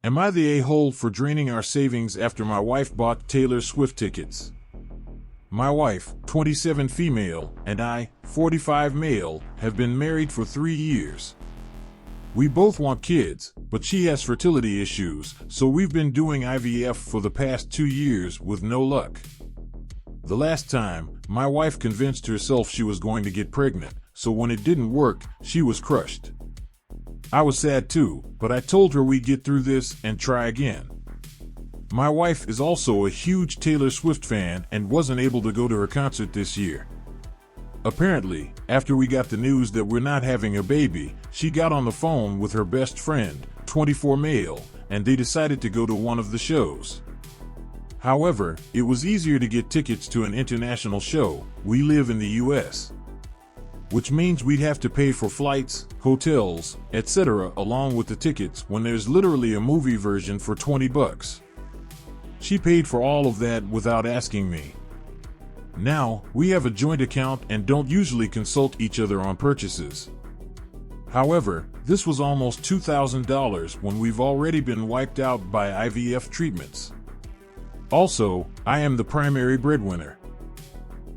Am I the a-hole for draining our savings after my wife bought Taylor Swift tickets? My wife, 27 female, and I, 45 male, have been married for 3 years. We both want kids, but she has fertility issues, so we've been doing IVF for the past 2 years with no luck. The last time, my wife convinced herself she was going to get pregnant, so when it didn't work, she was crushed. I was sad too, but I told her we'd get through this and try again. My wife is also a huge Taylor Swift fan and wasn't able to go to her concert this year. Apparently, after we got the news that we're not having a baby, she got on the phone with her best friend, 24 male, and they decided to go to one of the shows. However, it was easier to get tickets to an international show. We live in the US. Which means we'd have to pay for flights, hotels, etc. along with the tickets when there's literally a movie version for $20. She paid for all of that without asking me. Now, we have a joint account and don't usually consult each other on purchases. However, this was almost $2,000 when we've already been wiped out by IVF treatments. Also, I am the primary breadwinner.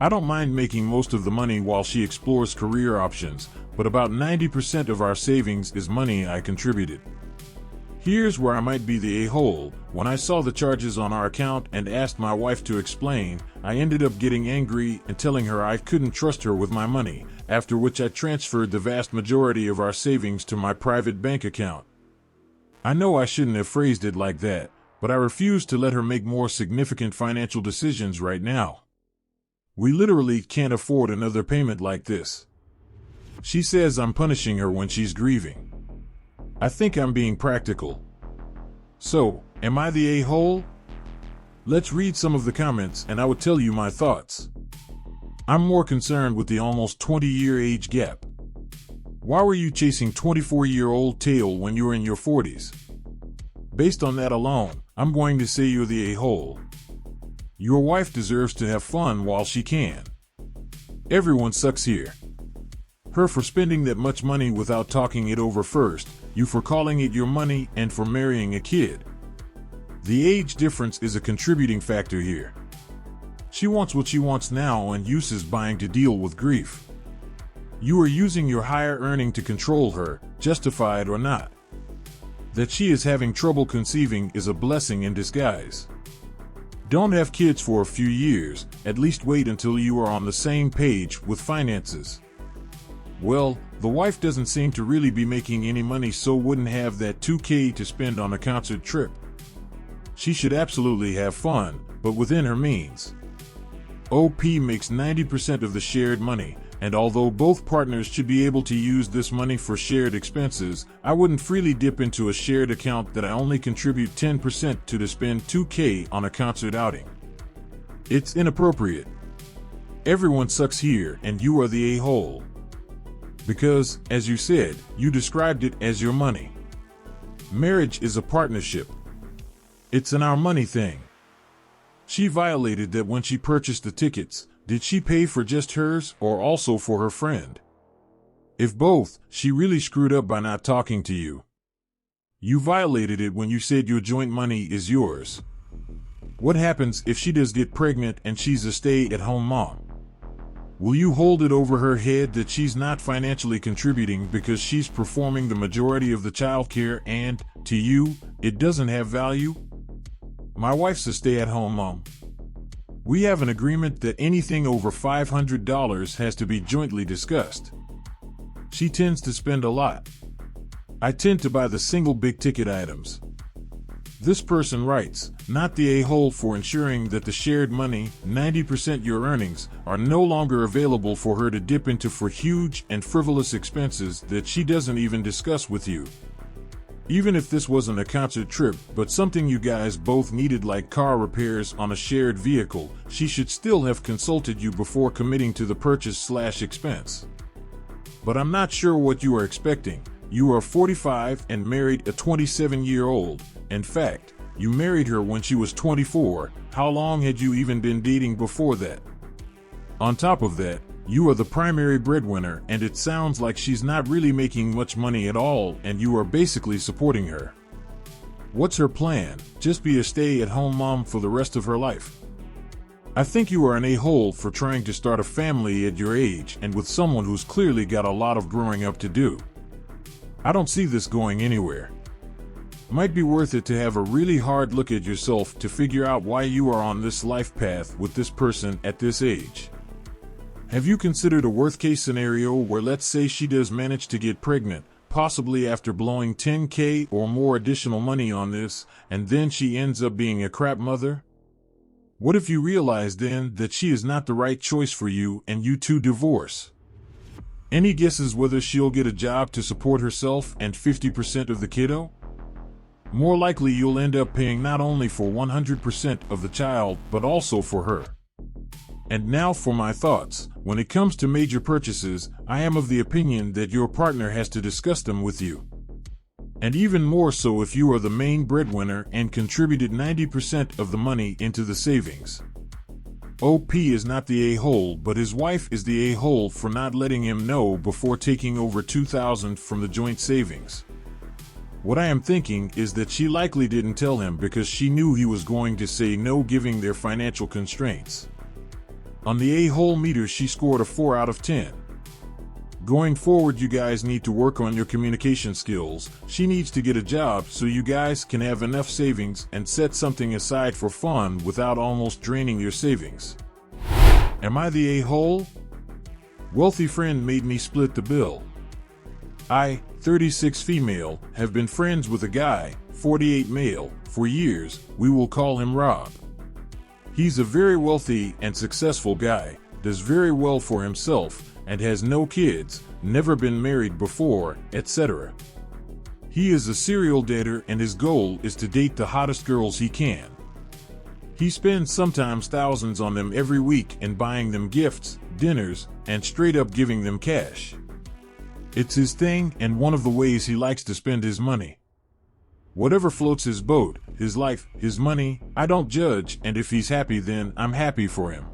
I don't mind making most of the money while she explores career options, but about 90% of our savings is money I contributed. Here's where I might be the a-hole. When I saw the charges on our account and asked my wife to explain, I ended up getting angry and telling her I couldn't trust her with my money, after which I transferred the vast majority of our savings to my private bank account. I know I shouldn't have phrased it like that, but I refuse to let her make more significant financial decisions right now. We literally can't afford another payment like this. She says I'm punishing her when she's grieving. I think I'm being practical. So, am I the a-hole? Let's read some of the comments and I will tell you my thoughts. I'm more concerned with the almost 20-year age gap. Why were you chasing 24-year-old Taylor when you were in your 40s? Based on that alone, I'm going to say you're the a-hole. Your wife deserves to have fun while she can. Everyone sucks here. Her for spending that much money without talking it over first, you for calling it your money, and for marrying a kid. The age difference is a contributing factor here. She wants what she wants now and uses buying to deal with grief. You are using your higher earning to control her, justified or not. That she is having trouble conceiving is a blessing in disguise. Don't have kids for a few years, at least wait until you are on the same page with finances. Well, the wife doesn't seem to really be making any money, so wouldn't have that $2,000 to spend on a concert trip. She should absolutely have fun, but within her means. OP makes 90% of the shared money, and although both partners should be able to use this money for shared expenses, I wouldn't freely dip into a shared account that I only contribute 10% to spend $2,000 on a concert outing. It's inappropriate. Everyone sucks here and you are the a-hole. Because, as you said, you described it as your money. Marriage is a partnership. It's an our money thing. She violated that when she purchased the tickets. Did she pay for just hers or also for her friend? If both, she really screwed up by not talking to you. You violated it when you said your joint money is yours. What happens if she does get pregnant and she's a stay-at-home mom? Will you hold it over her head that she's not financially contributing because she's performing the majority of the childcare and, to you, it doesn't have value? My wife's a stay-at-home mom. We have an agreement that anything over $500 has to be jointly discussed. She tends to spend a lot. I tend to buy the single big-ticket items. This person writes, not the a-hole for ensuring that the shared money, 90% your earnings, are no longer available for her to dip into for huge and frivolous expenses that she doesn't even discuss with you. Even if this wasn't a concert trip, but something you guys both needed like car repairs on a shared vehicle, she should still have consulted you before committing to the purchase/expense. But I'm not sure what you are expecting. You are 45 and married a 27-year-old. In fact, you married her when she was 24. How long had you even been dating before that? On top of that, you are the primary breadwinner, and it sounds like she's not really making much money at all, and you are basically supporting her. What's her plan? Just be a stay-at-home mom for the rest of her life? I think you are an a-hole for trying to start a family at your age and with someone who's clearly got a lot of growing up to do. I don't see this going anywhere. Might be worth it to have a really hard look at yourself to figure out why you are on this life path with this person at this age. Have you considered a worst-case scenario where, let's say, she does manage to get pregnant, possibly after blowing $10,000 or more additional money on this, and then she ends up being a crap mother? What if you realize then that she is not the right choice for you and you two divorce? Any guesses whether she'll get a job to support herself and 50% of the kiddo? More likely you'll end up paying not only for 100% of the child, but also for her. And now for my thoughts. When it comes to major purchases, I am of the opinion that your partner has to discuss them with you. And even more so if you are the main breadwinner and contributed 90% of the money into the savings. OP is not the a-hole, but his wife is the a-hole for not letting him know before taking over $2,000 from the joint savings. What I am thinking is that she likely didn't tell him because she knew he was going to say no, given their financial constraints. On the a-hole meter, she scored a 4 out of 10. Going forward, you guys need to work on your communication skills. She needs to get a job so you guys can have enough savings and set something aside for fun without almost draining your savings. Am I the a-hole? Wealthy friend made me split the bill. I, 36 female, have been friends with a guy, 48 male, for years. We will call him Rob. He's a very wealthy and successful guy, does very well for himself, and has no kids, never been married before, etc. He is a serial dater and his goal is to date the hottest girls he can. He spends sometimes thousands on them every week and buying them gifts, dinners, and straight up giving them cash. It's his thing and one of the ways he likes to spend his money. Whatever floats his boat, his life, his money, I don't judge, and if he's happy then I'm happy for him.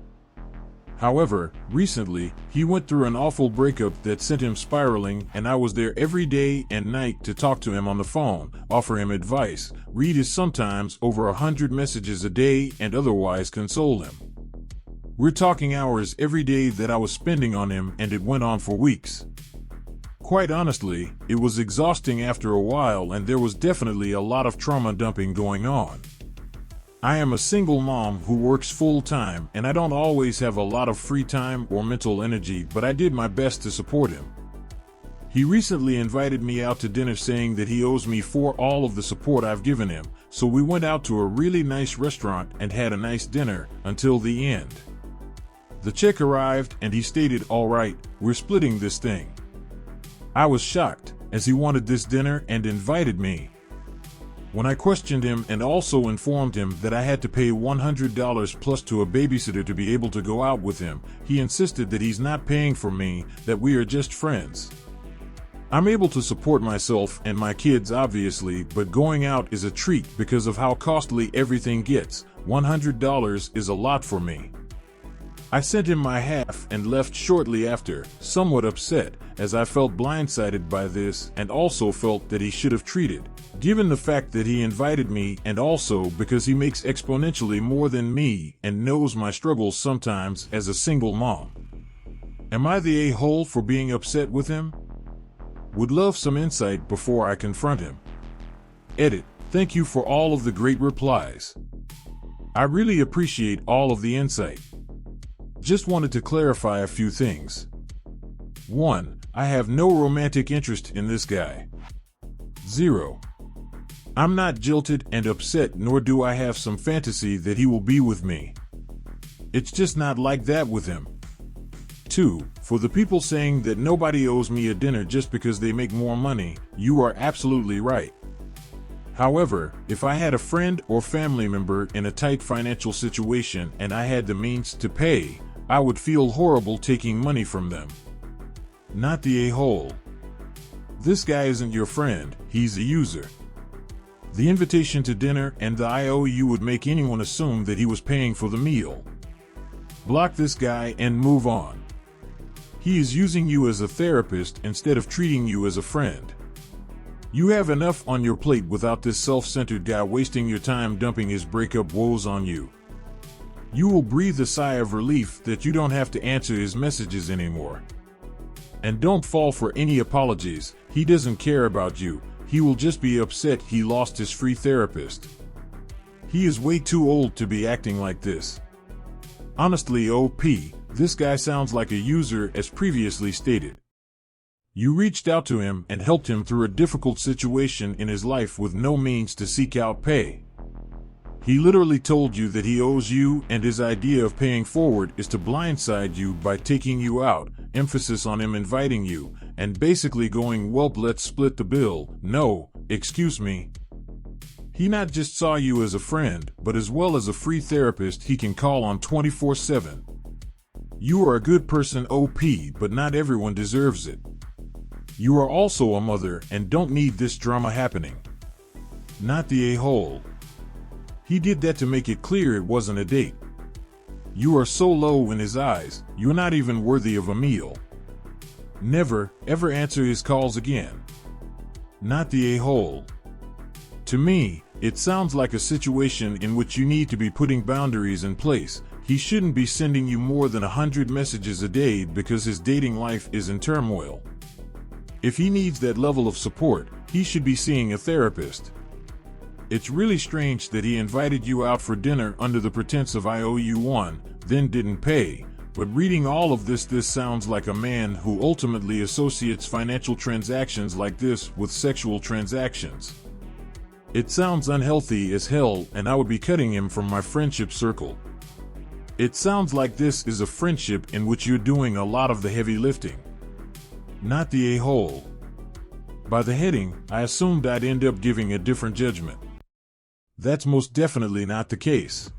However, recently, he went through an awful breakup that sent him spiraling, and I was there every day and night to talk to him on the phone, offer him advice, read his sometimes over 100 messages a day, and otherwise console him. We're talking hours every day that I was spending on him, and it went on for weeks. Quite honestly, it was exhausting after a while, and there was definitely a lot of trauma dumping going on. I am a single mom who works full-time, and I don't always have a lot of free time or mental energy, but I did my best to support him. He recently invited me out to dinner saying that he owes me for all of the support I've given him, so we went out to a really nice restaurant and had a nice dinner, until the end. The check arrived and he stated, "All right, we're splitting this thing." I was shocked, as he wanted this dinner and invited me. When I questioned him and also informed him that I had to pay $100 plus to a babysitter to be able to go out with him, he insisted that he's not paying for me, that we are just friends. I'm able to support myself and my kids obviously, but going out is a treat because of how costly everything gets. $100 is a lot for me. I sent him my half and left shortly after, somewhat upset, as I felt blindsided by this and also felt that he should have treated, given the fact that he invited me and also because he makes exponentially more than me and knows my struggles sometimes as a single mom. Am I the a-hole for being upset with him? Would love some insight before I confront him. Edit. Thank you for all of the great replies. I really appreciate all of the insight. Just wanted to clarify a few things. 1. I have no romantic interest in this guy. 0. I'm not jilted and upset, nor do I have some fantasy that he will be with me. It's just not like that with him. 2. For the people saying that nobody owes me a dinner just because they make more money, you are absolutely right. However, if I had a friend or family member in a tight financial situation and I had the means to pay, I would feel horrible taking money from them. Not the a-hole. This guy isn't your friend, he's a user. The invitation to dinner and the IOU would make anyone assume that he was paying for the meal. Block this guy and move on. He is using you as a therapist instead of treating you as a friend. You have enough on your plate without this self-centered guy wasting your time dumping his breakup woes on you. You will breathe a sigh of relief that you don't have to answer his messages anymore. And don't fall for any apologies. He doesn't care about you. He will just be upset he lost his free therapist. He is way too old to be acting like this. Honestly, OP, this guy sounds like a user as previously stated. You reached out to him and helped him through a difficult situation in his life with no means to seek out pay. He literally told you that he owes you, and his idea of paying forward is to blindside you by taking you out, emphasis on him inviting you, and basically going, well, let's split the bill. No, excuse me. He not just saw you as a friend, but as well as a free therapist he can call on 24/7. You are a good person, OP, but not everyone deserves it. You are also a mother and don't need this drama happening. Not the a-hole. He did that to make it clear it wasn't a date. You are so low in his eyes, you're not even worthy of a meal. Never, ever answer his calls again. Not the a-hole. To me, it sounds like a situation in which you need to be putting boundaries in place. He shouldn't be sending you more than 100 messages a day because his dating life is in turmoil. If he needs that level of support, he should be seeing a therapist. It's really strange that he invited you out for dinner under the pretense of I owe you one, then didn't pay. But reading all of this sounds like a man who ultimately associates financial transactions like this with sexual transactions. It sounds unhealthy as hell, and I would be cutting him from my friendship circle. It sounds like this is a friendship in which you're doing a lot of the heavy lifting. Not the a-hole. By the heading, I assumed I'd end up giving a different judgment. That's most definitely not the case.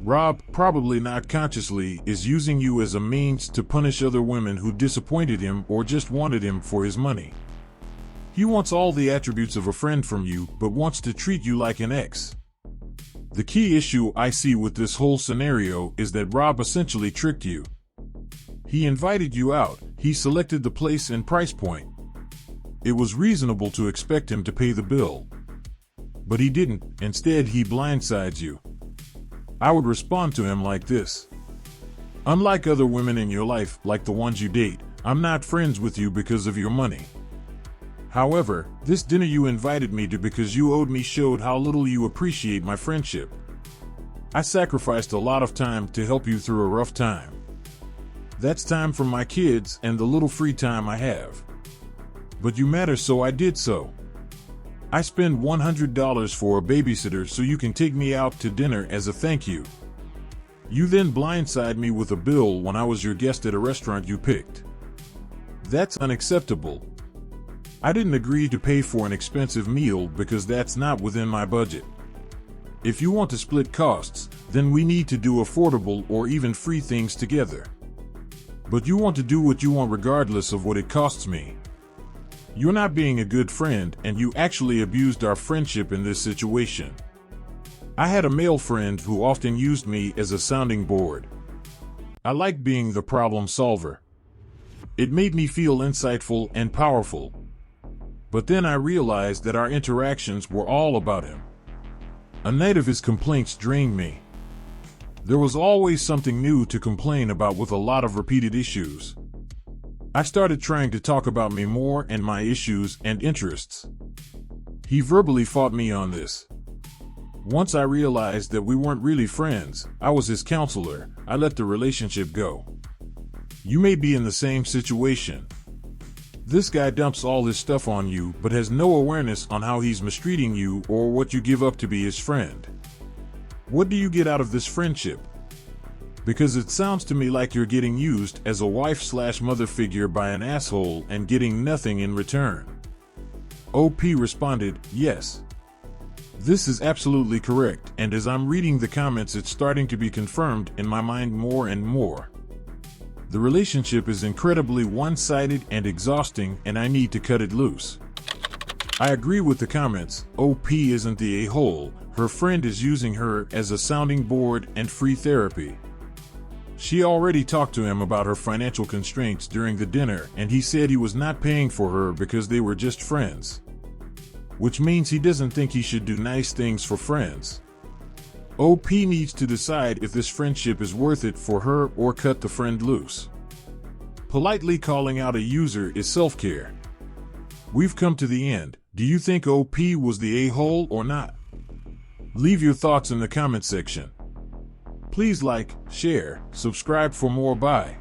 Rob, probably not consciously, is using you as a means to punish other women who disappointed him or just wanted him for his money. He wants all the attributes of a friend from you, but wants to treat you like an ex. The key issue I see with this whole scenario is that Rob essentially tricked you. He invited you out, he selected the place and price point. It was reasonable to expect him to pay the bill. But he didn't, instead he blindsides you. I would respond to him like this. Unlike other women in your life, like the ones you date, I'm not friends with you because of your money. However, this dinner you invited me to because you owed me showed how little you appreciate my friendship. I sacrificed a lot of time to help you through a rough time. That's time from my kids and the little free time I have. But you matter, so I did so. I spend $100 for a babysitter so you can take me out to dinner as a thank you. You then blindside me with a bill when I was your guest at a restaurant you picked. That's unacceptable. I didn't agree to pay for an expensive meal because that's not within my budget. If you want to split costs, then we need to do affordable or even free things together. But you want to do what you want regardless of what it costs me. You're not being a good friend, and you actually abused our friendship in this situation. I had a male friend who often used me as a sounding board. I liked being the problem solver. It made me feel insightful and powerful. But then I realized that our interactions were all about him. A night of his complaints drained me. There was always something new to complain about with a lot of repeated issues. I started trying to talk about me more and my issues and interests. He verbally fought me on this. Once I realized that we weren't really friends, I was his counselor, I let the relationship go. You may be in the same situation. This guy dumps all his stuff on you but has no awareness on how he's mistreating you or what you give up to be his friend. What do you get out of this friendship? Because it sounds to me like you're getting used as a wife/mother figure by an asshole and getting nothing in return. OP responded, yes. This is absolutely correct, and as I'm reading the comments it's starting to be confirmed in my mind more and more. The relationship is incredibly one-sided and exhausting, and I need to cut it loose. I agree with the comments. OP isn't the a-hole, her friend is using her as a sounding board and free therapy. She already talked to him about her financial constraints during the dinner, and he said he was not paying for her because they were just friends. which means he doesn't think he should do nice things for friends. OP needs to decide if this friendship is worth it for her or cut the friend loose. Politely calling out a user is self-care. We've come to the end. Do you think OP was the a-hole or not? Leave your thoughts in the comment section. Please like, share, subscribe for more. Bye.